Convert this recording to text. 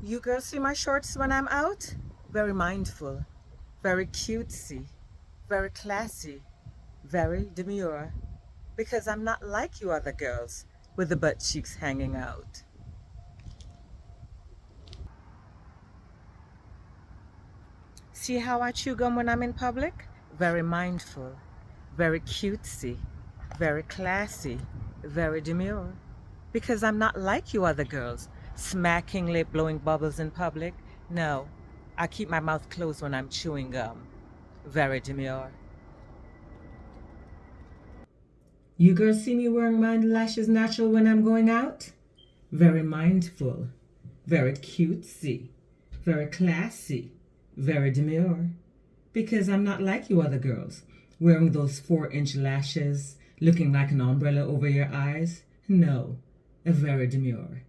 You girls see my shorts when I'm out? Very mindful, very cutesy, very classy, very demure. Because I'm not like you other girls with the butt cheeks hanging out. See how I chew gum when I'm in public? Very mindful, very cutesy, very classy, very demure. Because I'm not like you other girls, smacking lip, blowing bubbles in public. No, I keep my mouth closed when I'm chewing gum. Very demure. You girls see me wearing my lashes natural when I'm going out? Very mindful, very cutesy, very classy, very demure. Because I'm not like you other girls, wearing those 4-inch lashes, looking like an umbrella over your eyes. No, very demure.